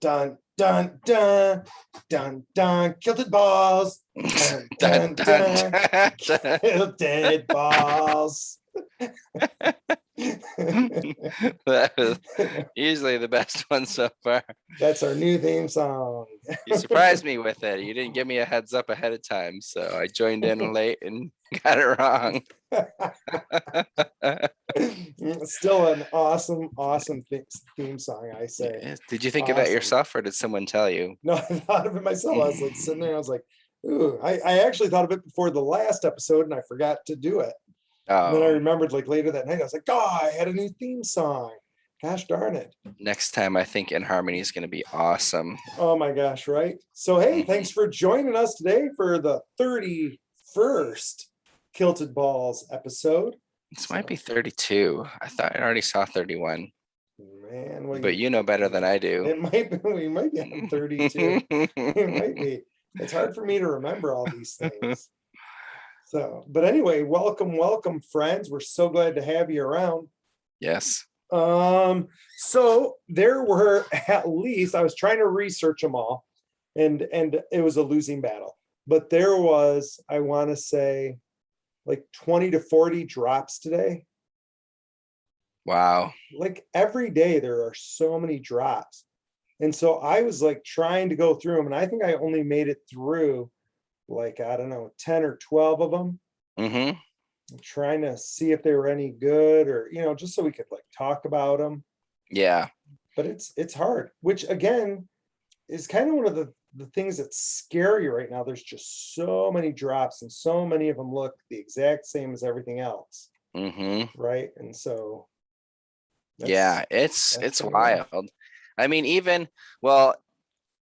dun, dun, dun, dun, dun, Kilted Balls. Dun, Dun, dun, dun, dun, dun. Kilted Balls. That was easily the best one so far. That's our new theme song. You surprised me with it. You didn't give me a heads up ahead of time, so I joined in late and got it wrong. Still an awesome theme song, I say. Did you think of that Awesome. yourself, or did someone tell you? No, I thought of it myself. I was like sitting there, I was like, ooh, I actually thought of it before the last episode and I forgot to do it. And then I Oh, remembered like later that night, I was like, oh, I had a new theme song. Gosh darn it. next time I think In Harmony is going to be awesome. Oh my gosh, right? So, hey, thanks for joining us today for the 31st Kilted Balls episode. This might be 32. I thought I already saw 31. Man, well, But you know better than I do. It might be, we might be on 32. It might be. It's hard for me to remember all these things. So, but anyway, welcome, friends. We're so glad to have you around. Yes. So there were at least, I was trying to research them all, and it was a losing battle. But there was, I want to say, like 20 to 40 drops today. Wow. Like every day there are so many drops. And so I was like trying to go through them, and I think I only made it through like, I don't know, 10 or 12 of them. Mm-hmm. Trying to see if they were any good, or just so we could like talk about them. Yeah. But it's hard, which again is kind of one of the things that scare you right now. There's just so many drops, and so many of them look the exact same as everything else. Mm-hmm. Right. And so Yeah, it's kinda rough. wild. I mean,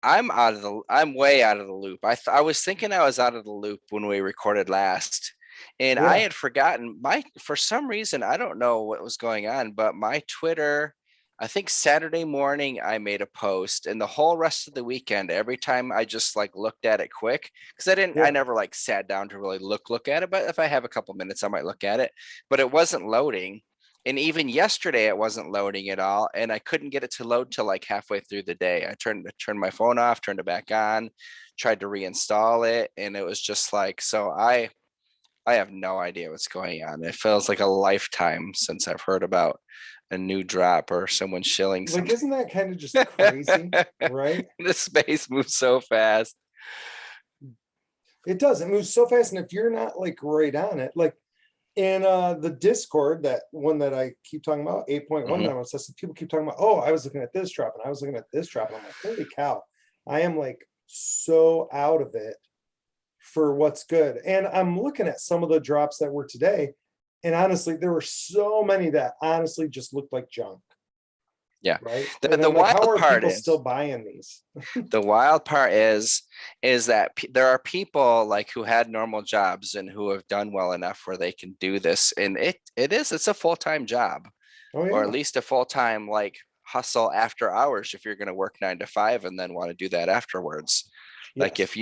I'm way out of the loop. I was thinking I was out of the loop when we recorded last. And I Yeah. had forgotten for some reason, I don't know what was going on, but my Twitter, I think Saturday morning I made a post, and the whole rest of the weekend, every time I just like looked at it quick, because I Yeah. never like sat down to really look at it, but if I have a couple minutes, I might look at it, but it wasn't loading. And even yesterday it wasn't loading at all, and I couldn't get it to load till like halfway through the day. I turned my phone off, turned it back on, tried to reinstall it, and it was just like, so I have no idea what's going on. It feels like a lifetime since I've heard about a new drop or someone shilling Like, something. isn't that kind of just crazy? Right? The space moves so fast. It does. It moves so fast. And if you're not like right on it, like in the Discord, that one that I keep talking about, 8.1 Mhm. that I'm obsessed with, people keep talking about, oh, I was looking at this drop and I was looking at this drop. And I'm like, holy cow, I am like so out of it for what's good. And I'm looking at some of the drops that were today. And honestly, there were so many that honestly just looked like junk. Yeah. Right. The, And the I'm like, how wild are part people is still buying these? the wild part is that there are people like who had normal jobs and who have done well enough where they can do this, and it's a full-time job, Oh or at yeah. least a full-time like hustle after hours if you're going to work 9 to 5 and then want to do that afterwards. Like Yes. if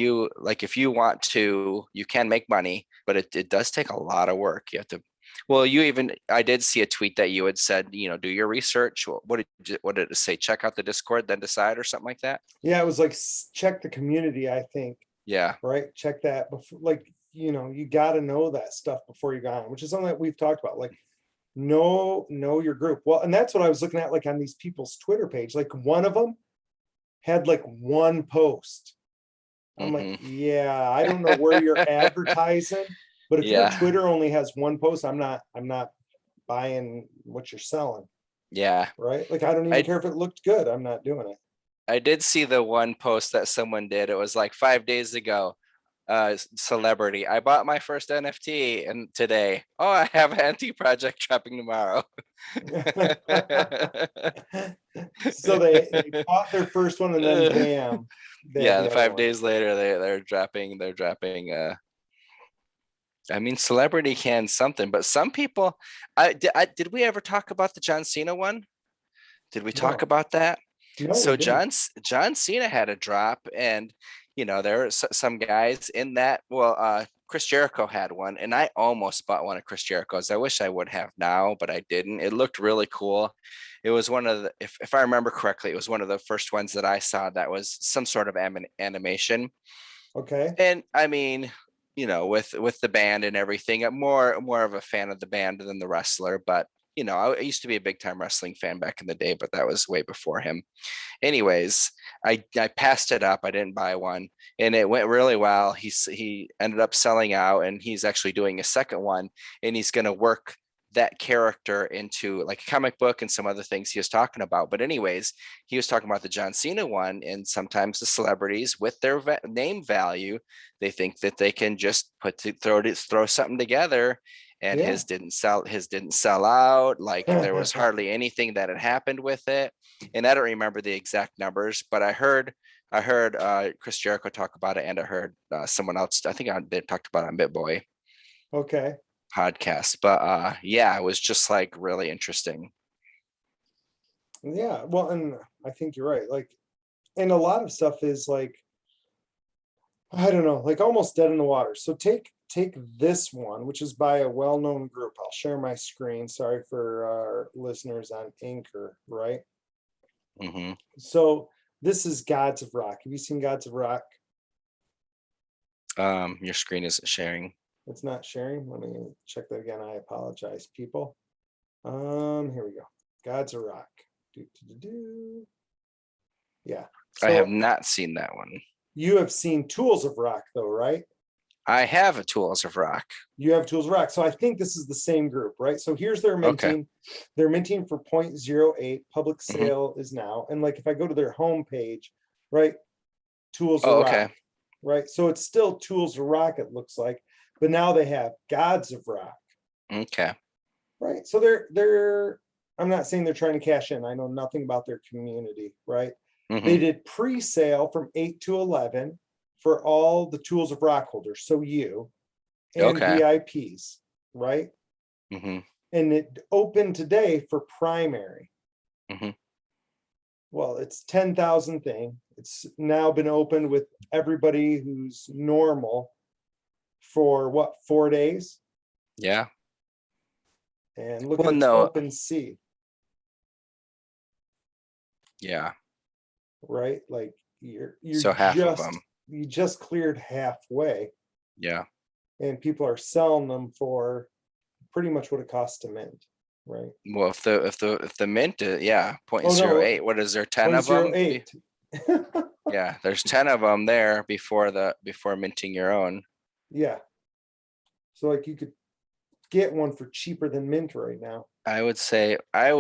you want to, you can make money, but it does take a lot of work. You have to, well, I did see a tweet that you had said, do your research. What did it say? Check out the Discord, then decide, or something like that. Yeah, it was like check the community, I think. Yeah. Right. Check that before, like, you got to know that stuff before you go on, which is something that we've talked about. Like, know your group. Well, and that's what I was looking at, like on these people's Twitter page. Like one of them had like one post. I'm like, Mhm. yeah, I don't know where you're advertising, but if your Yeah. Twitter only has one post, I'm not buying what you're selling. Yeah. Right. Like, I don't even I care if it looked good. I'm not doing it. I did see the one post that someone did. It was like 5 days ago. Celebrity. I bought my first NFT and today. Oh, I have an NFT project dropping tomorrow. So they bought their first one and then bam, they had Yeah, the the other five one. days later they're dropping I mean, celebrity can something, but some people did we ever talk about the John Cena one? Did we talk No, about that? no, we So didn't. John Cena had a drop, and you know, there are some guys in that. Well, Chris Jericho had one, and I almost bought one of Chris Jericho's. I wish I would have now, but I didn't. It looked really cool. It was one of the, if I remember correctly, it was one of the first ones that I saw that was some sort of animation. Okay. And I mean, you know, with the band and everything, I'm more of a fan of the band than the wrestler. But you know, I used to be a big time wrestling fan back in the day, but that was way before him. Anyways, I passed it up. I didn't buy one, and it went really well. He ended up selling out, and he's actually doing a second one, and he's going to work that character into like a comic book and some other things he was talking about. But anyways, he was talking about the John Cena one, and sometimes the celebrities with their name value, they think that they can just throw something together. And Yeah. his didn't sell out. Like there was hardly anything that had happened with it. And I don't remember the exact numbers, but I heard Chris Jericho talk about it, and I heard someone else. I think they talked about it on BitBoy Okay. podcast. But yeah, it was just like really interesting. Yeah. Well, and I think you're right. Like, and a lot of stuff is like, I don't know, like almost dead in the water. So take this one, which is by a well-known group. I'll share my screen. Sorry for our listeners on Anchor, right? Hmm. So this is Gods of Rock. Have you seen Gods of Rock? Your screen isn't sharing. It's not sharing. Let me check that again. I apologize, people. Here we go. Gods of Rock. Yeah. I have So not seen that one. you have seen Tools of Rock, though, right? I have a Tools of Rock. You have Tools of Rock. So I think this is the same group, right? So here's their Okay. minting. They're minting for 0.08. Public Mhm. sale is now. And like if I go to their homepage, right? Tools of Oh, Rock, okay. right? So it's still Tools of Rock, it looks like, but now they have Gods of Rock, Okay. right? So they're I'm not saying they're trying to cash in. I know nothing about their community, right? They Hmm. did pre-sale from 8 to 11 for all the Tools of Rock holders, so you and Okay. VIPs, right? Hmm. And it opened today for primary. Hmm. Well, it's 10,000 thing. It's now been opened with everybody who's normal for what, 4 days? Yeah. And look Well, at its no. open sea, Yeah. right? Like you're So half of them. you just cleared halfway, Yeah. and people are selling them for pretty much what it costs to mint, right? Well, if the mint, yeah, Oh no, 0.08. What is there? 10 of them? 0.08. Yeah, there's 10 of them there before minting your own. Yeah. So like you could get one for cheaper than mint right now. I would say, I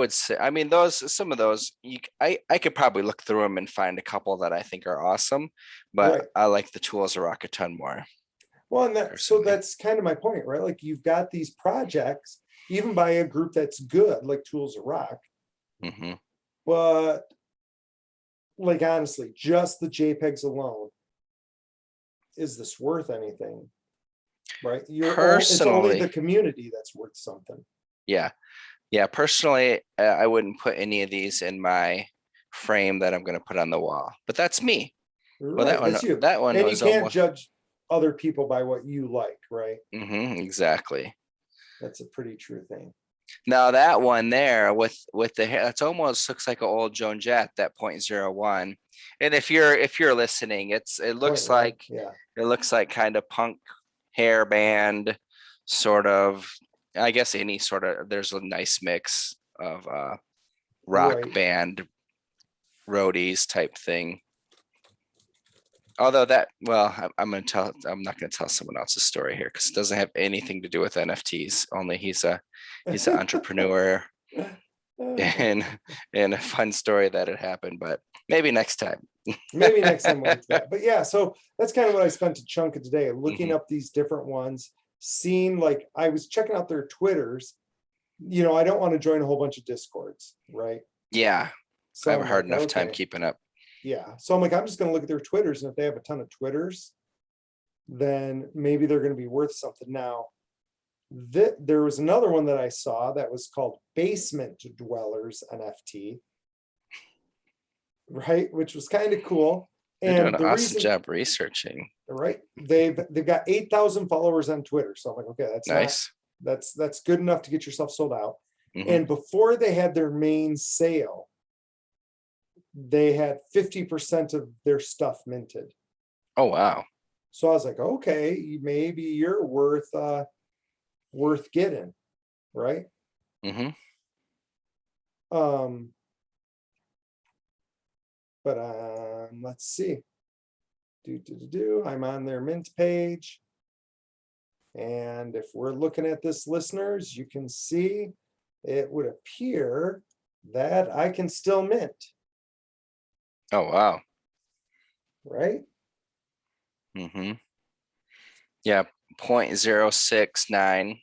mean, some of those, I could probably look through them and find a couple that I think are awesome, but Right. I like the Tools of Rock a ton more. Well, and so Personally. that's kind of my point, right? Like you've got these projects, even by a group that's good, like Tools of Rock, Hmm. but like honestly, just the JPEGs alone, is this worth anything? Right? It's only the Personally, community that's worth something. yeah. Yeah, personally, I wouldn't put any of these in my frame that I'm going to put on the wall, but that's me. Well, Right. That's you. that one And you was can't almost, judge other people by what you like, right? exactly. That's a pretty true thing. Now that one there with the hair, that's almost looks like an old Joan Jett, that 0.01. And if you're listening, it looks 0.1, like, yeah. it looks like kind of punk hair band, sort of, I guess any sort of, there's a nice mix of rock Right. band roadies type thing. Although I'm not gonna tell someone else's story here because it doesn't have anything to do with NFTs. Only he's an entrepreneur and a fun story that had happened, but maybe next time. Maybe next time we'll get to that. But yeah, so that's kind of what I spent a chunk of today looking Mhm. up these different ones, seeing, like, I was checking out their Twitters. I don't want to join a whole bunch of Discords, right? Yeah, So I have a I'm hard like, enough time okay, keeping up. yeah. So I'm like, I'm just going to look at their Twitters, and if they have a ton of Twitters, then maybe they're going to be worth something. Now, there was another one that I saw that was called Basement Dwellers NFT, right? Which was kind of cool. You're doing And an the awesome reason, job researching. right, they've got 8,000 followers on Twitter. So I'm like, okay, Nice. that's good enough to get yourself sold out. Mhm. And before they had their main sale, they had 50% of their stuff minted. Oh, wow. So I was like, okay, maybe you're worth getting, right? Hmm. Um, but let's see. I'm on their mint page. And if we're looking at this, listeners, you can see it would appear that I can still mint, Oh, wow. right? Hmm. Yeah, 0.069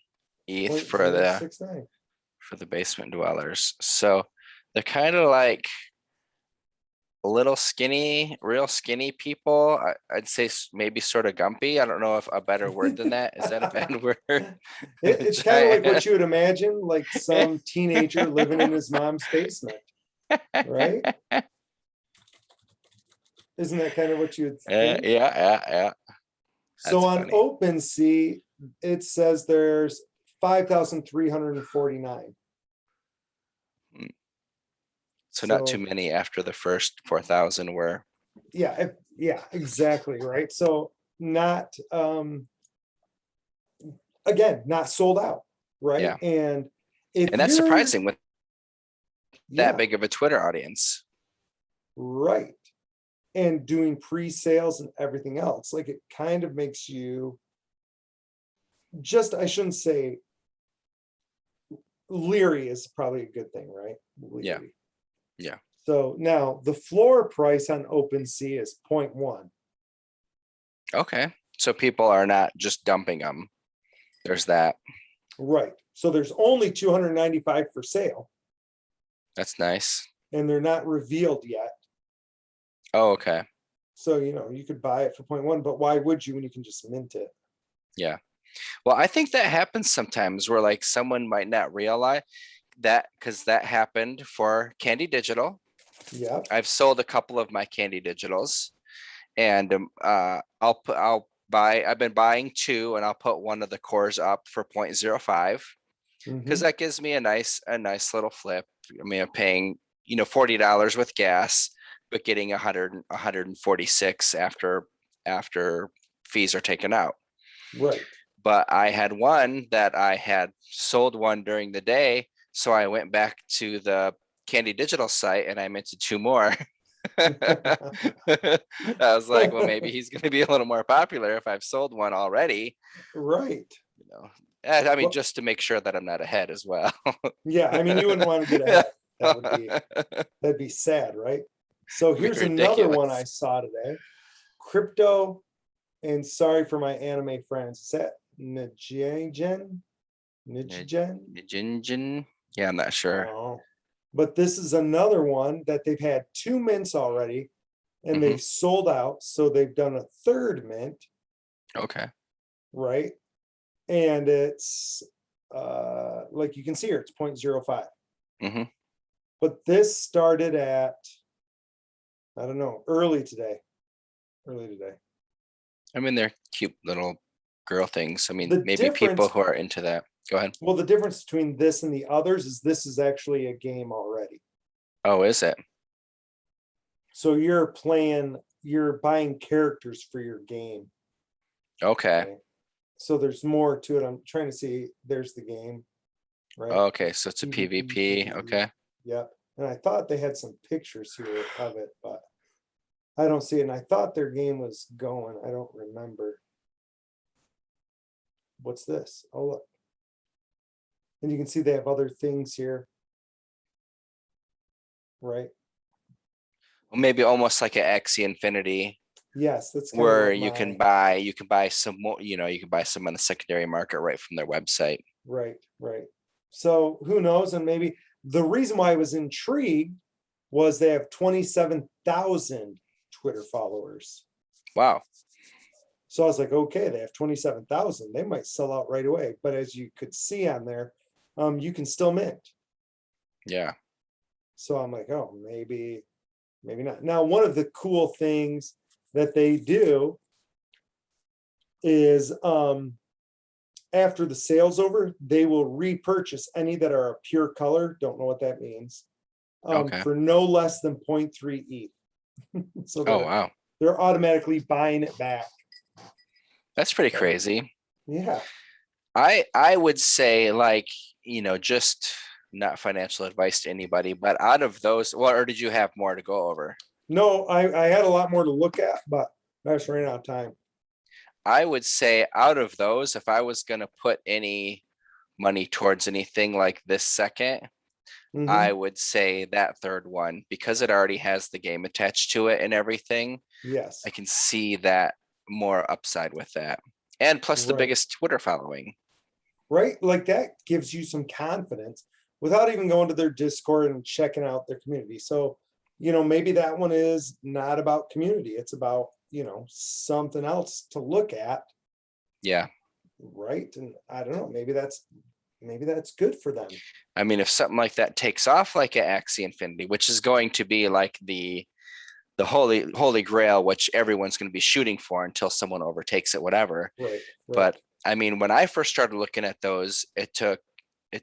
ETH for the 0.069. basement dwellers. So they're kind of like little skinny, real skinny people. I'd say maybe sort of gumpy. I don't know if a better word than that. Is that a bad word? It's kind of like what you would imagine, like some teenager living in his mom's basement, right? Isn't that kind of what you would Yeah, think? yeah. So That's on funny. OpenSea, it says there's 5,349. So not too So many after the first 4,000 were. yeah, exactly, right? So not again, not sold out, right? Yeah. And if And that's you're, surprising with that yeah, big of a Twitter audience. right, and doing pre-sales and everything else, like it kind of makes you just, I shouldn't say leery is probably a good thing, right? Yeah. Leery. Yeah. So now the floor price on OpenSea is 0.1. Okay. So people are not just dumping them. There's that. Right. So there's only 295 for sale, That's nice. and they're not revealed yet. Oh, okay. So, you could buy it for 0.1, but why would you when you can just mint it? Yeah. Well, I think that happens sometimes where like someone might not realize that, because that happened for Candy Digital. Yep. I've sold a couple of my Candy Digitals, and I've been buying two, and I'll put one of the cores up for 0.05, because Mhm. that gives me a nice little flip. I mean, I'm paying, $40 with gas, but getting 146 after fees are taken out. Right. But I had one that I had sold one during the day, so I went back to the Candy Digital site and I minted two more. I was like, well, maybe he's going to be a little more popular if I've sold one already. Right. You know, I mean, Well, just to make sure that I'm not ahead as well. yeah, I mean, you wouldn't want to get ahead. That'd be sad, right? So It'd be here's another one I ridiculous. saw today. Crypto, and sorry for my anime friends. Is that Nijigen? Nijigen? Jinjin. Yeah, I'm not sure. Oh, but this is another one that they've had two mints already, and Hmm. they've sold out. So they've done a third mint, Okay. right? And it's like you can see here, it's 0.05. Hmm. But this started at, I don't know, early today. I mean, they're cute little girl things. I mean, The maybe people difference, who are into that. Go ahead. well, the difference between this and the others is this is actually a game already. Oh, is it? So you're buying characters for your game. Okay. Okay. So there's more to it. I'm trying to see. There's the game, right? Okay, so it's a PvP, PvP. PvE. Okay. Yep. And I thought they had some pictures here of it, but I don't see it. And I thought their game was going. I don't remember. What's this? Oh, look. And you can see they have other things here, right? Well, maybe almost like an Axie Infinity, Yes, that's kind of where what you can my, buy some more, you can buy some on the secondary market right from their website. right. So who knows? And maybe the reason why I was intrigued was they have 27,000 Twitter followers. Wow. So I was like, okay, they have 27,000. They might sell out right away. But as you could see on there, you can still mint. Yeah. So I'm like, oh, maybe not. Now, one of the cool things that they do is, after the sale's over, they will repurchase any that are a pure color, don't know what that means, Okay. for no less than 0.3 ETH. So Oh, wow. they're automatically buying it back. That's pretty crazy. Yeah. I would say, like, just not financial advice to anybody, but out of those, well, or did you have more to go over? No, I had a lot more to look at, but I just ran out of time. I would say out of those, if I was gonna put any money towards anything like this second, Mhm. I would say that third one, because it already has the game attached to it and everything. Yes. I can see that more upside with that. And plus the Right. biggest Twitter following. Right? Like that gives you some confidence without even going to their Discord and checking out their community. So, maybe that one is not about community. It's about, something else to look at. Yeah. Right. And I don't know, maybe that's good for them. I mean, if something like that takes off like at Axie Infinity, which is going to be like the holy grail, which everyone's going to be shooting for until someone overtakes it, whatever. Right. But I mean, when I first started looking at those, it took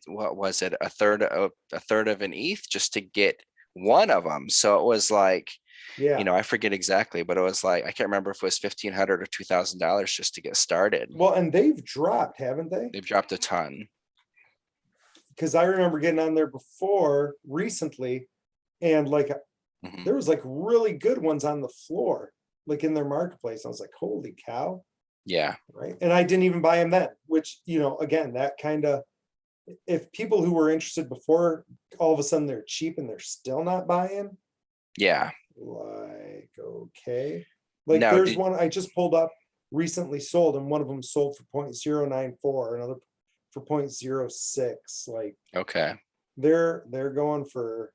what was it, a third of an ETH just to get one of them. So it was like, Yeah. I forget exactly, but it was like, I can't remember if it was $1,500 or $2,000 just to get started. Well, and they've dropped, haven't they? They've dropped a ton. Because I remember getting on there before recently, and like Mhm. there was like really good ones on the floor, like in their marketplace. I was like, holy cow. Yeah. Right. And I didn't even buy them then, which, again, that kind of, if people who were interested before, all of a sudden they're cheap and they're still not buying, Yeah. like, okay. Like Now, there's one I just pulled up recently sold, and one of them sold for 0.094, another for 0.06. Like okay. they're going for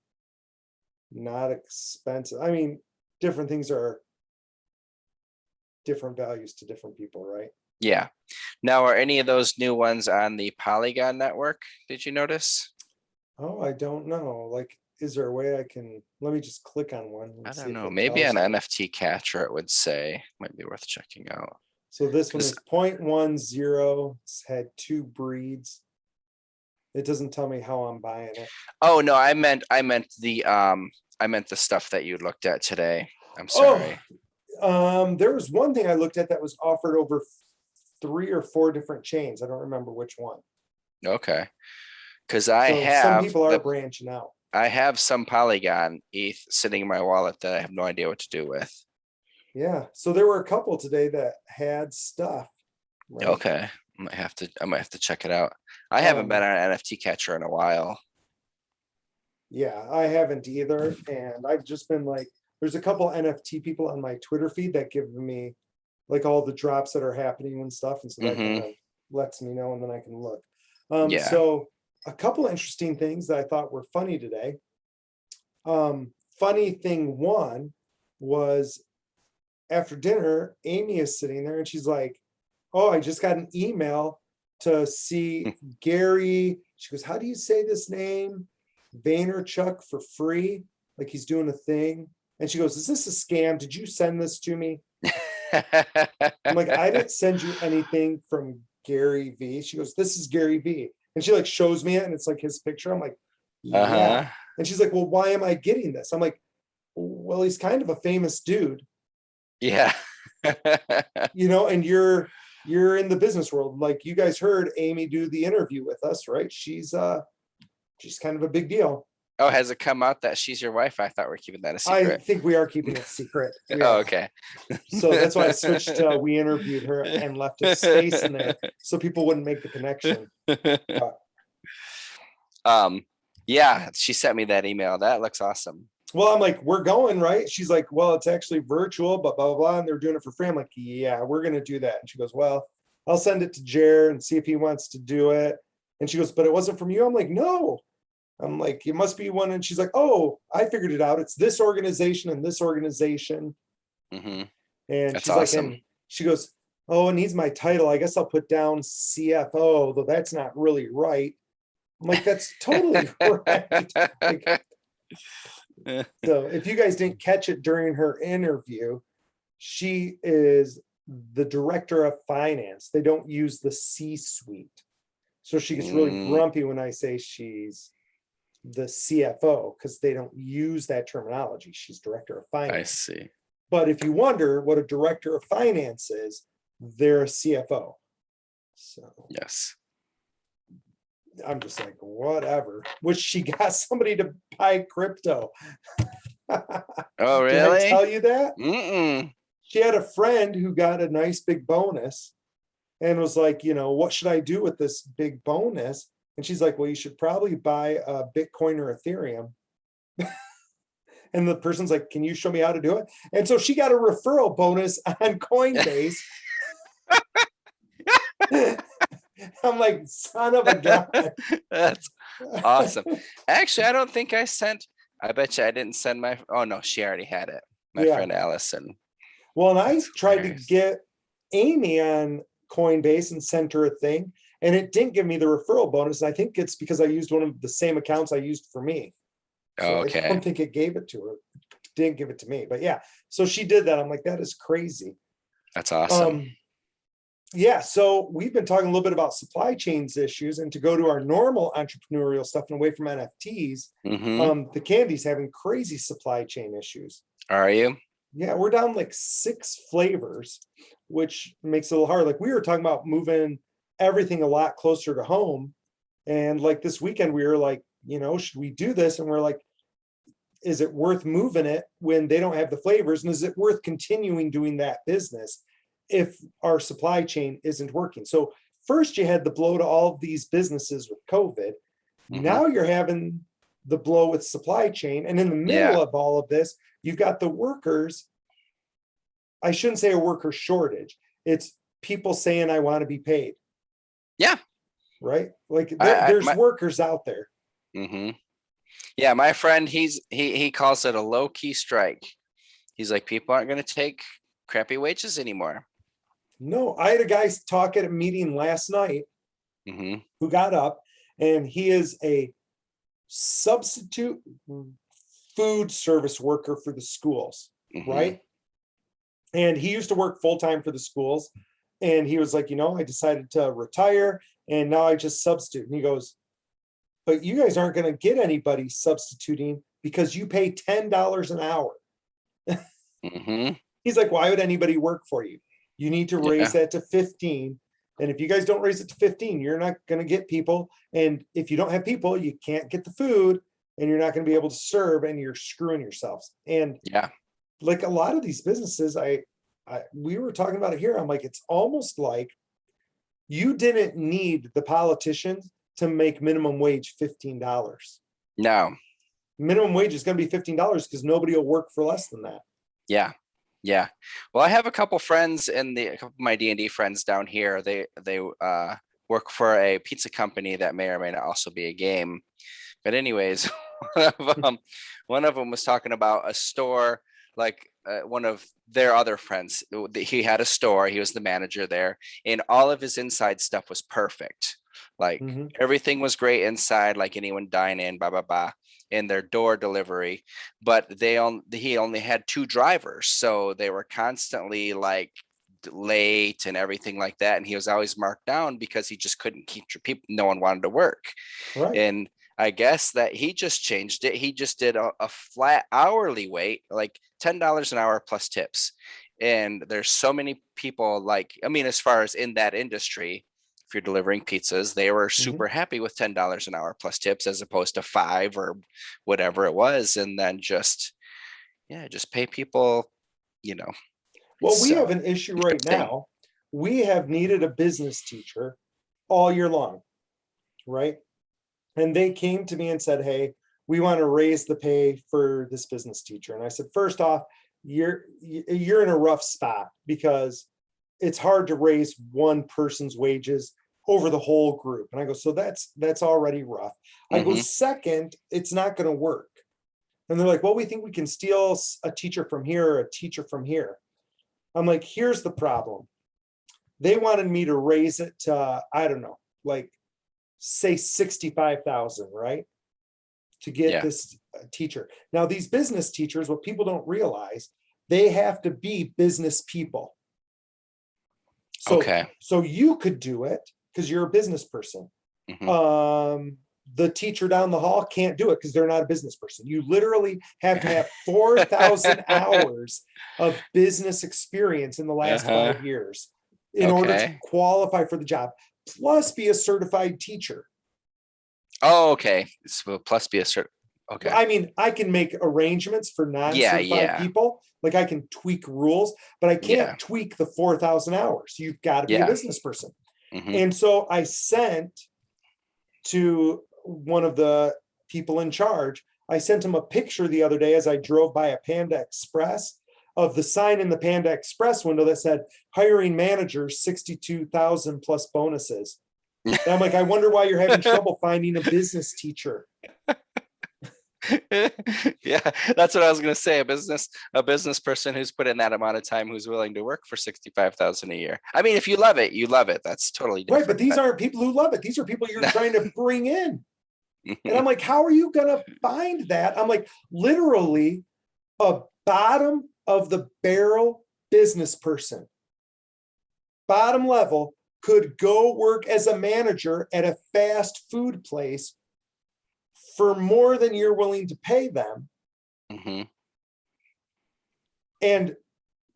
not expensive. I mean, different things are different values to different people, right? Yeah. Now, are any of those new ones on the Polygon network? Did you notice? Oh, I don't know. Like, is there a way I can, let me just click on one and I see don't if know. it Maybe tells an me. NFT catcher, it would say, might be worth checking out. So this one 'Cause- is 0.10. It's had 2 breeds. It doesn't tell me how I'm buying it. Oh no, I meant the stuff that you looked at today. I'm sorry. There was one thing I looked at that was offered over 3 or 4 different chains. I don't remember which one. Okay. Because So some people are branching out. I have some Polygon ETH sitting in my wallet that I have no idea what to do with. Yeah. So there were a couple today that had stuff. Right? Okay. I might have to check it out. I haven't been on an NFT catcher in a while. Yeah, I haven't either. And I've just been like, there's a couple NFT people on my Twitter feed that give me like all the drops that are happening and stuff. And so that kind of lets me know, and then I can look. Yeah. So a couple interesting things that I thought were funny today. Funny thing one was, after dinner, Amy is sitting there and she's like, oh, I just got an email to see Gary. She goes, how do you say this name? Vaynerchuk for free. Like he's doing a thing. And she goes, is this a scam? Did you send this to me? I'm like, I didn't send you anything from Gary V. She goes, this is Gary V. And she like shows me it, and it's like his picture. I'm like, yeah. And she's like, well, why am I getting this? I'm like, well, he's kind of a famous dude. Yeah. And you're in the business world. Like you guys heard Amy do the interview with us, right? She's kind of a big deal. Oh, has it come out that she's your wife? I thought we are keeping that a secret. I think we are keeping it secret. Oh, okay. So that's why I switched to we interviewed her and left a space in there so people wouldn't make the connection. Yeah, she sent me that email. That looks awesome. Well, I'm like, we're going, right? She's like, well, it's actually virtual, but blah, blah, blah. And they're doing it for free. I'm like, yeah, we're going to do that. And she goes, well, I'll send it to Jer and see if he wants to do it. And she goes, but it wasn't from you. I'm like, no. I'm like, it must be one. And she's like, oh, I figured it out. It's this organization and this organization. And that's she's awesome. like, and she goes, oh, it needs my title. I guess I'll put down CFO, though that's not really right. I'm like, that's totally right. Like, so if you guys didn't catch it during her interview, she is the director of finance. They don't use the C-suite. So she gets really Mm, grumpy when I say she's the CFO because they don't use that terminology. She's director of I finance. see. But if you wonder what a director of finance is, they're a CFO. So Yes. I'm just like, whatever. Which she got somebody to buy crypto. Oh, Did I really? tell you that? Mm-mm. She had a friend who got a nice big bonus and was like, what should I do with this big bonus? And she's like, well, you should probably buy a Bitcoin or Ethereum. And the person's like, can you show me how to do it? And so she got a referral bonus on Coinbase. I'm like, son of a gun. That's awesome. Actually, I don't think I bet you I didn't send oh no, she already had it. My Yeah. friend Allison. Well, and I That's tried to hilarious. get Amy on Coinbase and sent her a thing, and it didn't give me the referral bonus. And I think it's because I used one of the same accounts I used for me. So I Okay, don't think it gave it to her. Didn't give it to me. But yeah, so she did that. I'm like, that is crazy. that's awesome. Yeah, so we've been talking a little bit about supply chains issues, and to go to our normal entrepreneurial stuff and away from NFTs, Mm-hmm. the candy's having crazy supply chain issues. Are you? Yeah, we're down like 6 flavors, which makes it a little hard. Like we were talking about moving everything a lot closer to home. And like this weekend, we were like, should we do this? And we're like, is it worth moving it when they don't have the flavors? And is it worth continuing doing that business if our supply chain isn't working? So first you had the blow to all of these businesses with COVID. Mm-hmm. Now you're having the blow with supply chain. And in the middle Yeah. of all of this, you've got the workers. I shouldn't say a worker shortage. It's people saying, I want to be paid. Yeah. Right? Like I there's my workers out there. mm-hmm. Yeah, my friend, he calls it a low-key strike. He's like, people aren't gonna take crappy wages anymore. No, I had a guy talk at a meeting last night Mm-hmm. who got up, and he is a substitute food service worker for the schools, Mm-hmm. right? And he used to work full-time for the schools. And he was like, I decided to retire and now I just substitute. And he goes, but you guys aren't going to get anybody substituting because you pay $10 an hour. Mm-hmm. He's like, why would anybody work for you? You need to raise Yeah. that to 15. And if you guys don't raise it to 15, you're not going to get people. And if you don't have people, you can't get the food and you're not going to be able to serve and you're screwing yourselves. And Yeah. like a lot of these businesses, we were talking about it here. I'm like, it's almost like you didn't need the politicians to make minimum wage $15. No. Minimum wage is going to be $15 because nobody will work for less than that. Yeah. Yeah. Well, I have a couple friends a couple of my D&D friends down here. They work for a pizza company that may or may not also be a game. But anyways, one of them was talking about a store, like one of their other friends. He had a store. He was the manager there, and all of his inside stuff was perfect. Like Mhm. everything was great inside, like anyone dine in, blah blah blah, in their door delivery. But he only had 2 drivers, so they were constantly like late and everything like that. And he was always marked down because he just couldn't keep people. No one wanted to work, Right. and I guess that he just changed it. He just did a flat hourly rate, like $10 an hour plus tips. And there's so many people as far as in that industry, if you're delivering pizzas, they were Mhm. super happy with $10 an hour plus tips as opposed to 5 or whatever it was. And then just pay people, you know, Well, we have so an issue right thing. now. We have needed a business teacher all year long, right? And they came to me and said, hey, we want to raise the pay for this business teacher. And I said, first off, you're in a rough spot because it's hard to raise one person's wages over the whole group. And I go, so that's already rough. I go, Mm-hmm. second, it's not going to work. And they're like, well, we think we can steal a teacher from here or a teacher from here. I'm like, here's the problem. They wanted me to raise it to, I don't know, like say 65,000, right? To get Yeah. this teacher. Now, these business teachers, what people don't realize, they have to be business people. So, Okay. so you could do it because you're a business person. Mhm. The teacher down the hall can't do it because they're not a business person. You literally have to have 4,000 hours of business experience in the last Uh-huh. 5 years in order to Okay. qualify for the job, plus be a certified teacher. Oh, okay. So plus be a certain, okay. I mean, I can make arrangements for Yeah, non-certified yeah, people, like I can tweak rules, but I yeah, can't tweak the 4,000 hours. You've got to be a yeah. business person. Hmm. And so I sent to one of the people in charge, I sent him a picture the other day as I drove by a Panda Express of the sign in the Panda Express window that said hiring managers 62,000 plus bonuses. And I'm like, I wonder why you're having trouble finding a business teacher. Yeah, that's what I was gonna say. A business person who's put in that amount of time, who's willing to work for 65,000 a year. I mean, if you love it, you love it. That's totally Right. But different. these But aren't people who love it. These are people you're trying to bring in. And I'm like, how are you going to find that? I'm like, literally a bottom of the barrel business person, bottom level, could go work as a manager at a fast food place for more than you're willing to pay them. Mhm. And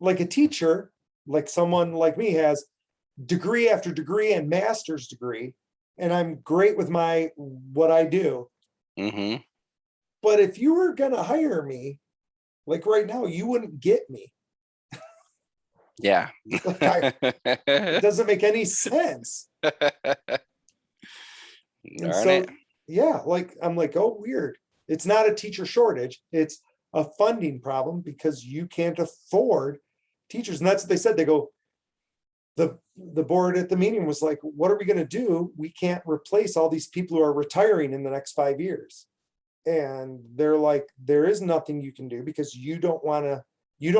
like a teacher, like someone like me has degree after degree and master's degree, and I'm great with my what I do. Mhm. But if you were going to hire me, like right now, you wouldn't get me. Yeah. Like it doesn't make any sense. And Darn it. so, yeah, like I'm like, oh, weird. It's not a teacher shortage. It's a funding problem because you can't afford teachers. And that's what they said. They go, the board at the meeting was like, what are we going to do? We can't replace all these people who are retiring in the next 5 years. And they're like, there is nothing you can do because you don't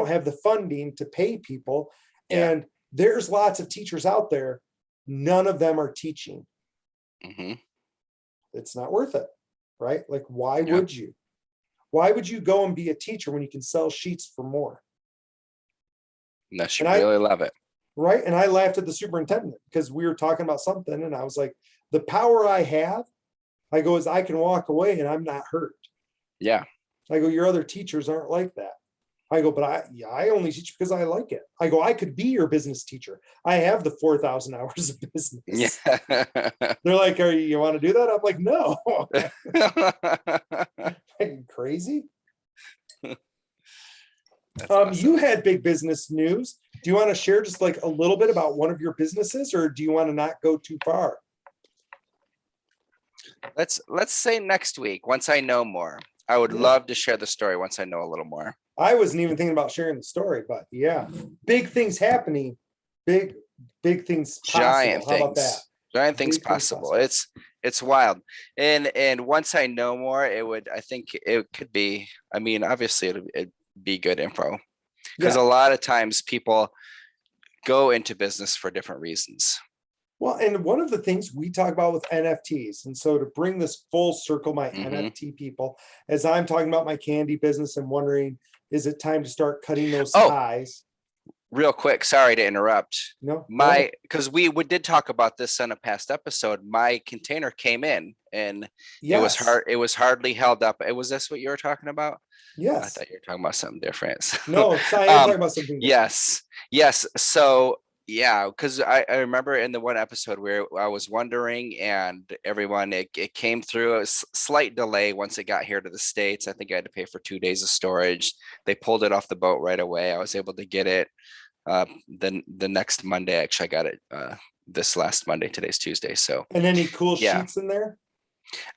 have the funding to pay people. Yeah. And there's lots of teachers out there. None of them are teaching. Mhm. It's not worth it, right? Like, why Yeah. would you? Why would you go and be a teacher when you can sell sheets for more? Unless you And I, really love it. right. And I laughed at the superintendent because we were talking about something and I was like, the power I have, I go, is I can walk away and I'm not hurt. Yeah. I go, your other teachers aren't like that. I go, but I only teach because I like it. I go, I could be your business teacher. I have the 4,000 hours of Yeah. business. They're like, you want to do that? I'm like, no. Are you crazy? That's awesome. You had big business news. Do you want to share just like a little bit about one of your businesses, or do you want to not go too far? Let's say next week, once I know more. I would Yeah. love to share the story once I know a little more. I wasn't even thinking about sharing the story, but yeah, big things happening, big, big things Giant possible. How about that? things. Giant things Big things possible. possible. It's wild. And once I know more, I think it could be, I mean, obviously it'd be good info. Because Yeah. a lot of times people go into business for different reasons. Well, and one of the things we talk about with NFTs, and so to bring this full circle, my Mhm. NFT people, as I'm talking about my candy business and wondering, is it time to start cutting those Oh, ties? real quick, sorry to interrupt. No, go ahead. Because we did talk about this in a past episode. My container came in and Yes, it was hardly held up. Was this what you were talking about? I yes. thought you were talking about something different. No, so I am um, talking about something different. yes, yes. So yeah, because I remember in the one episode where I was wondering, and everyone it came through a slight delay once it got here to the States. I think I had to pay for 2 days of storage. They pulled it off the boat right away. I was able to get it then the next Monday. Actually, I got it this last Monday. Today's Tuesday. So And any cool yeah, sheets in there?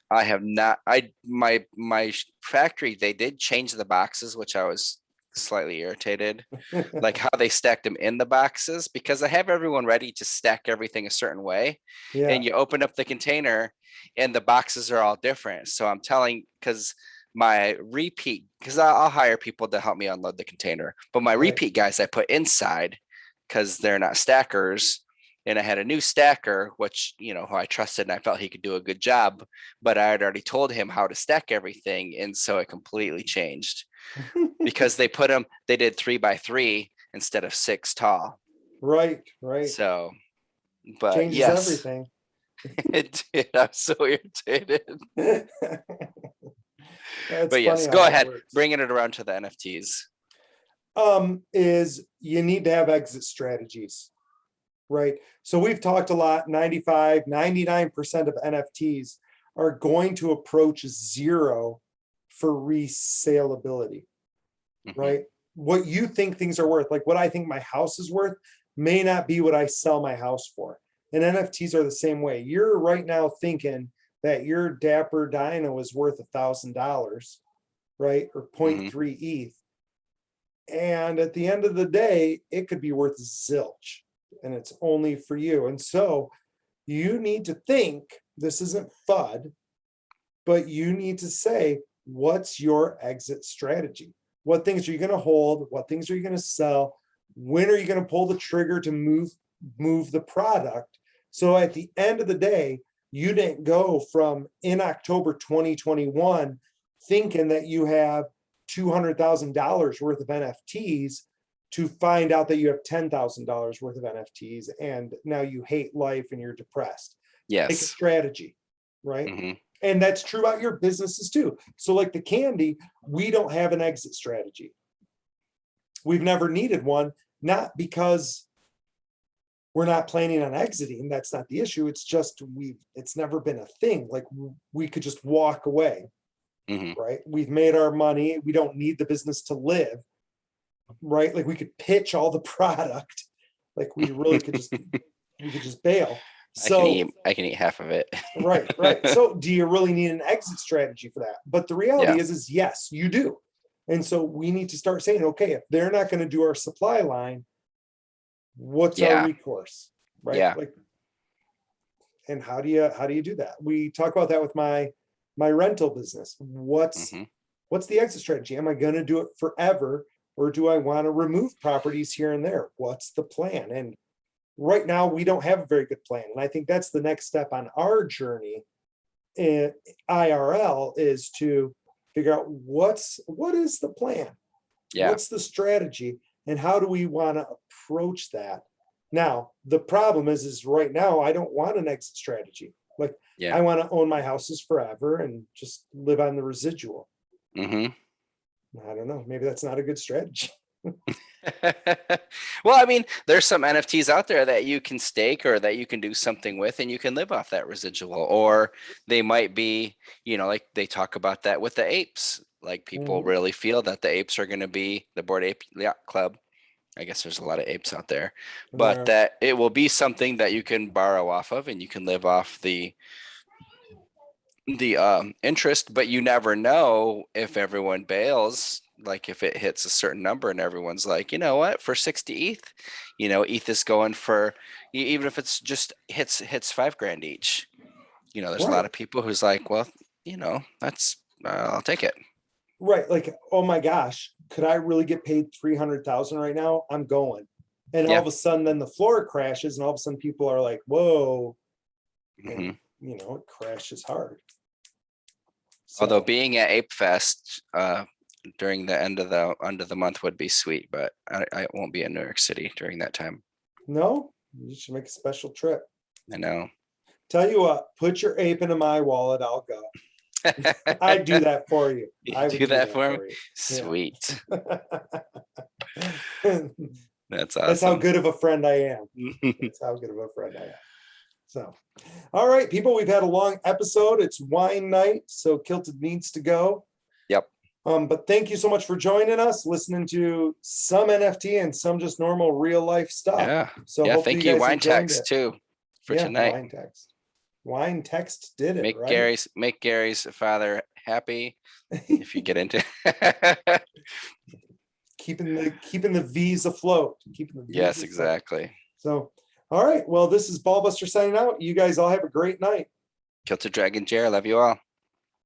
I have not. My factory, they did change the boxes, which I was slightly irritated, like how they stacked them in the boxes, because I have everyone ready to stack everything a certain way, Yeah, and you open up the container and the boxes are all different. So I'm telling, because my repeat, because I'll hire people to help me unload the container, but my right. repeat guys I put inside because they're not stackers. And I had a new stacker, which, who I trusted and I felt he could do a good job, but I had already told him how to stack everything. And so it completely changed. because they did 3x3 instead of 6 tall. Right, right. So, but Changes yes, everything. it did. I'm so irritated. That's But yes, funny how go that ahead, works. bringing it around to the NFTs. Is you need to have exit strategies, right? So we've talked a lot, 95, 99% of NFTs are going to approach zero for resaleability, Mhm. right? What you think things are worth, like what I think my house is worth, may not be what I sell my house for. And NFTs are the same way. You're right now thinking that your Dapper Dino is worth $1,000, right? Or 0.3 ETH. And at the end of the day, it could be worth zilch, and it's only for you. And so you need to think, this isn't FUD, but you need to say, what's your exit strategy? What things are you going to hold? What things are you going to sell? When are you going to pull the trigger to move the product? So at the end of the day, you didn't go from in October 2021 thinking that you have $200,000 worth of NFTs to find out that you have $10,000 worth of NFTs, and now you hate life and you're depressed. Take a Yes. strategy, right? Mhm. And that's true about your businesses too. So like the candy, we don't have an exit strategy. We've never needed one, not because we're not planning on exiting. That's not the issue. It's just it's never been a thing. Like we could just walk away, Mhm. right? We've made our money. We don't need the business to live, right? Like we could pitch all the product. Like we really could just bail. So I can eat half of it. right, right. So do you really need an exit strategy for that? But the reality Yeah. is yes, you do. And so we need to start saying, okay, if they're not going to do our supply line, what's our Yeah. recourse? Right. Yeah. Like, and how do you do that? We talk about that with my rental business. Mhm. What's the exit strategy? Am I going to do it forever, or do I want to remove properties here and there? What's the plan? And right now we don't have a very good plan. And I think that's the next step on our journey in IRL, is to figure out what is the plan? Yeah. What's the strategy? And how do we want to approach that? Now, the problem is right now, I don't want an exit strategy. Like Yeah. I want to own my houses forever and just live on the residual. Mhm. I don't know. Maybe that's not a good strategy. Well, I mean, there's some NFTs out there that you can stake or that you can do something with and you can live off that residual. Or they might be, like they talk about that with the apes. Like people Mhm. really feel that the apes are going to be the Bored Ape Yacht Club. I guess there's a lot of apes out there, but Yeah. that it will be something that you can borrow off of and you can live off the interest, but you never know if everyone bails. Like if it hits a certain number and everyone's like, you know what, for 60 ETH, ETH is going for, even if it's just hits $5,000 each. There's a lot Right. of people who's like, well, that's I'll take it. Right. Like, oh my gosh, could I really get paid 300,000 right now? I'm going. And all Yeah. of a sudden then the floor crashes and all of a sudden people are like, whoa. Mhm. And it crashes hard. Although So being at Ape Fest during the end of the month would be sweet, but I won't be in New York City during that time. no, you should make a special trip. I know. Tell you what, put your ape into my wallet, I'll go. I'd do that for you. You I would do that for me? you. Sweet. Yeah. That's That's how awesome. good of a friend I am. That's how good of a friend I am. So, all right, people, we've had a long episode. It's wine night, so Kilted needs to go. Yep. But thank you so much for joining us, listening to some NFT and some just normal real life stuff. Yeah. So Yeah. hopefully Thank you you, guys Wine enjoyed Text, it. too, for Yeah, tonight. Wine Text did it, Make right? Gary's father happy if you get into keeping the V's afloat. Keeping the V's Yes, afloat. exactly. So, all right. Well, this is Ballbuster signing out. You guys all have a great night. Kilted Dragon Jer, love you all.